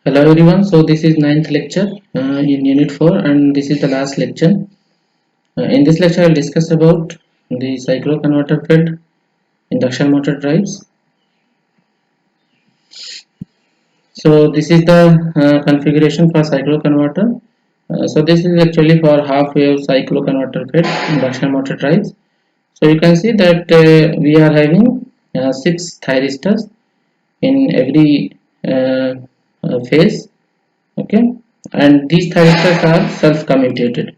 Hello everyone, so this is ninth lecture in unit 4 and this is the last lecture. In this lecture I will discuss about the cycloconverter fed induction motor drives. So this is the configuration for cycloconverter. So this is actually for half wave cycloconverter fed induction motor drives. So you can see that we are having 6 thyristors in every phase, okay, and these thyristors are self-commutated.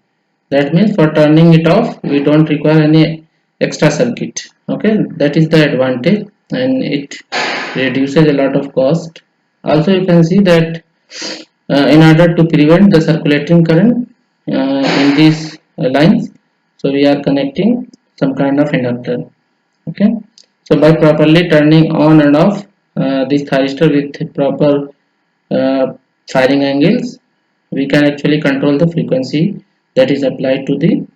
That means for turning it off we don't require any extra circuit. Okay, that is the advantage and it reduces a lot of cost. Also you can see that in order to prevent the circulating current in these lines, so we are connecting some kind of inductor. Okay, so by properly turning on and off this thyristor with proper uh, firing angles, we can actually control the frequency that is applied to the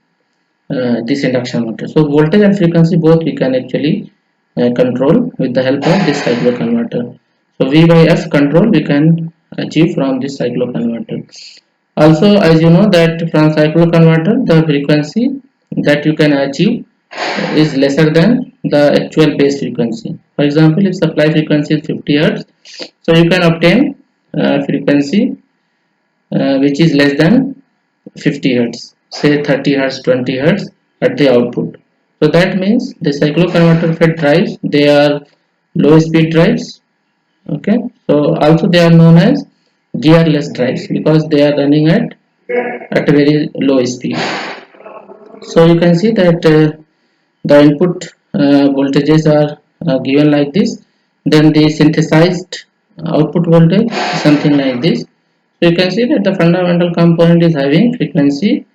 this induction motor. So voltage and frequency both we can actually control with the help of this cycloconverter. So V by F control we can achieve from this cycloconverter. Also, as you know that from cycloconverter the frequency that you can achieve is lesser than the actual base frequency. For example, if supply frequency is 50 Hz, so you can obtain frequency which is less than 50 Hz, say 30 Hz, 20 Hz at the output. So that means the cycloconverter fed drives, they are low speed drives. Okay, so also they are known as gearless drives because they are running at a very low speed. So you can see that the input voltages are given like this, then the synthesized output voltage is something like this. So you can see that the fundamental component is having frequency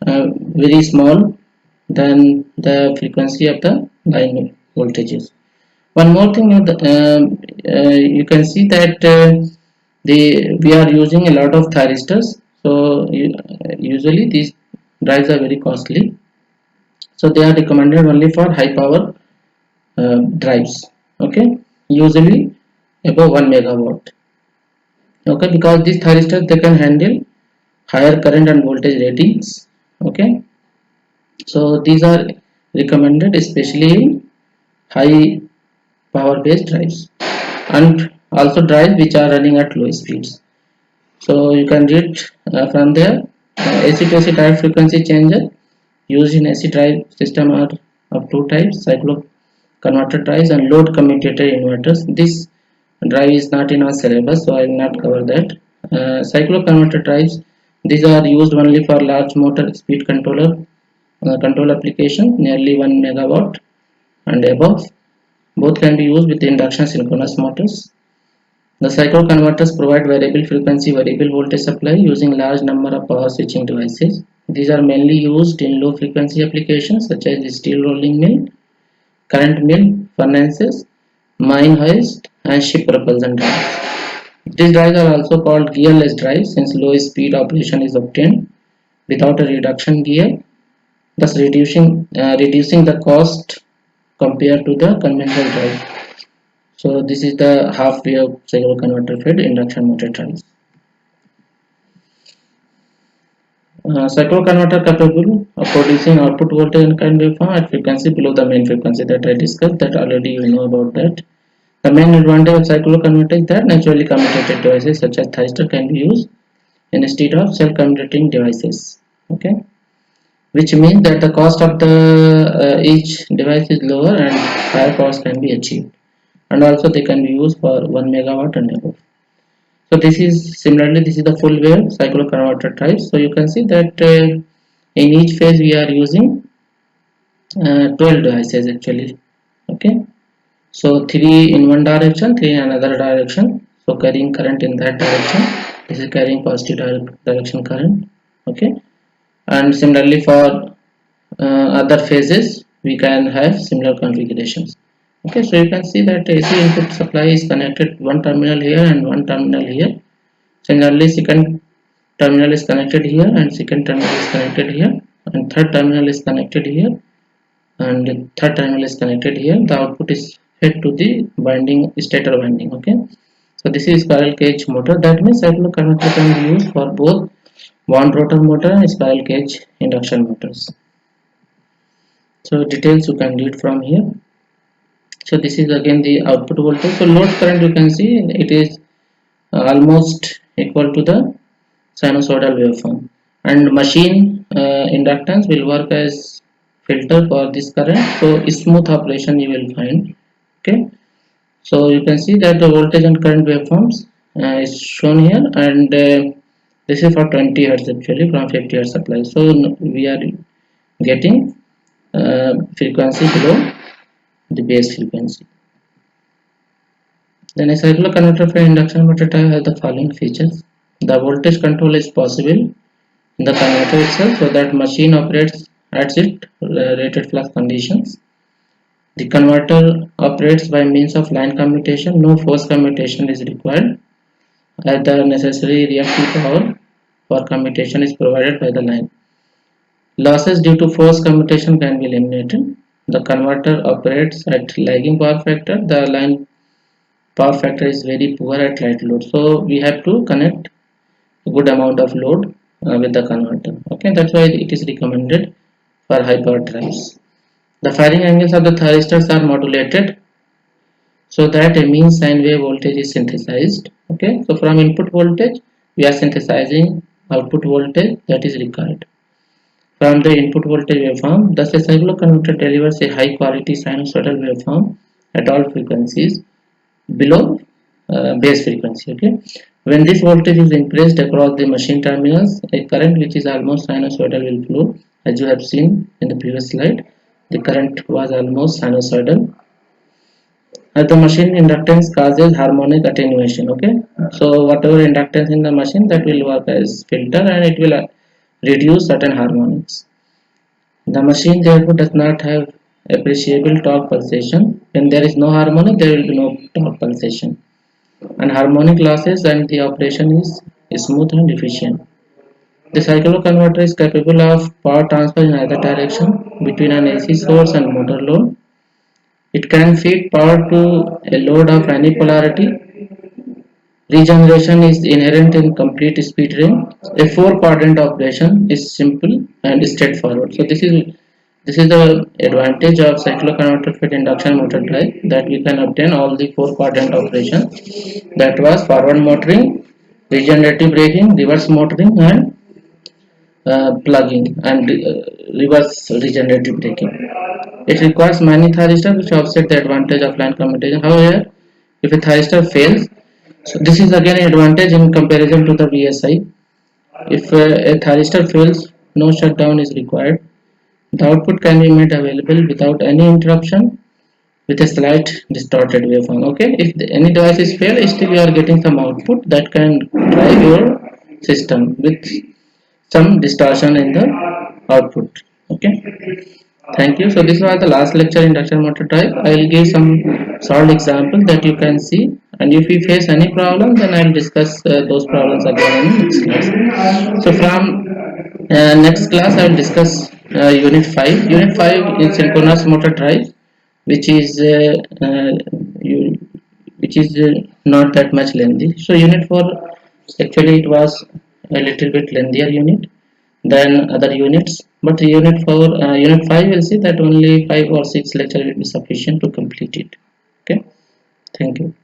very small than the frequency of the line voltages. One more thing, you can see that we are using a lot of thyristors. So usually these drives are very costly. So they are recommended only for high power drives. Okay, usually above 1 megawatt. Okay, because these thyristors they can handle higher current and voltage ratings. Okay, so these are recommended especially in high power based drives and also drives which are running at low speeds. So you can read from there AC to AC drive frequency changer used in AC drive system are of two types: cyclo converter drives and load commutator inverters. This drive is not in our syllabus, so I will not cover that. Cyclo converter drives, these are used only for large motor speed control application nearly 1 megawatt and above. Both can be used with induction synchronous motors. The cycle converters provide variable frequency, variable voltage supply using large number of power switching devices. These are mainly used in low frequency applications such as the steel rolling mill, current mill, furnaces, mine hoist, and ship propulsion drives. These drives are also called gearless drives since low speed operation is obtained without a reduction gear, thus reducing the cost compared to the conventional drive. So this is the half wave cycle converter fed induction motor drives. Cycle converter capable of producing output voltage and current waveform at frequency below the main frequency that I discussed, that already you know about that. The main advantage of cycle converter is that naturally commutated devices such as thyristor can be used instead of self-commutating devices. Okay, which means that the cost of the each device is lower and higher cost can be achieved, and also they can be used for 1 megawatt and above. So this is similarly, this is the full wave cycle converter type. So you can see that in each phase we are using 12 devices actually. Okay, so 3 in one direction, 3 in another direction, so carrying current in that direction. This is carrying positive direction current. Okay, and similarly for other phases we can have similar configurations. Okay, so you can see that AC input supply is connected one terminal here and one terminal here. Similarly, second terminal is connected here and second terminal is connected here, and third terminal is connected here and third terminal is connected here. The output is fed to the binding stator winding. Okay, So this is spiral cage motor. That means cycloconverter can be used for both wound rotor motor and spiral cage induction motors. So details you can read from here. So this is again the output voltage. So load current, you can see it is almost equal to the sinusoidal waveform, and machine inductance will work as filter for this current, so smooth operation you will find. Okay, so you can see that the voltage and current waveforms is shown here, and this is for 20 hertz actually from 50 hertz supply. So we are getting frequency below the base frequency. Then a cycloconverter for induction motor type has the following features. The voltage control is possible in the converter itself, so that machine operates at its rated flux conditions. The converter operates by means of line commutation. No force commutation is required, as the necessary reactive power for commutation is provided by the line. Losses due to force commutation can be eliminated. The converter operates at lagging power factor. The line power factor is very poor at light load, so we have to connect a good amount of load with the converter. Okay, that's why it is recommended for high power drives. The firing angles of the thyristors are modulated so that a mean sine wave voltage is synthesized. Okay, so from input voltage we are synthesizing output voltage that is required from the input voltage waveform. Thus a cycloconverter delivers a high quality sinusoidal waveform at all frequencies below base frequency. Okay, when this voltage is increased across the machine terminals, a current which is almost sinusoidal will flow. As you have seen in the previous slide, the current was almost sinusoidal. As the machine inductance causes harmonic attenuation. Okay, so whatever inductance in the machine, that will work as filter and it will reduce certain harmonics. The machine therefore does not have appreciable torque pulsation. When there is no harmonic, there will be no torque pulsation, and harmonic losses, and the operation is smooth and efficient. The cycloconverter is capable of power transfer in either direction between an AC source and motor load. It can feed power to a load of any polarity. Regeneration is inherent in complete speed range. A four-quadrant operation is simple and straightforward. So this is the advantage of cycloconverter fed induction motor drive, that we can obtain all the four-quadrant operations, that was forward motoring, regenerative braking, reverse motoring, and plugging and reverse regenerative braking. It requires many thyristors which offset the advantage of line commutation. However, if a thyristor fails, so this is again an advantage in comparison to the VSI. If a thyristor fails, no shutdown is required. The output can be made available without any interruption with a slight distorted waveform. Okay, if any device is failed, still you are getting some output that can drive your system with some distortion in the output. Okay, thank you. So this was the last lecture in induction motor drive. I will give some solved examples that you can see, and if you face any problem, then I will discuss those problems again in next class. So from next class I will discuss unit 5. Unit 5 is synchronous motor drive, which is which is not that much lengthy. So unit 4, actually it was a little bit lengthier unit than other units, but unit 4 unit 5 will see that only 5 or 6 lecture will be sufficient to complete it. Okay, thank you.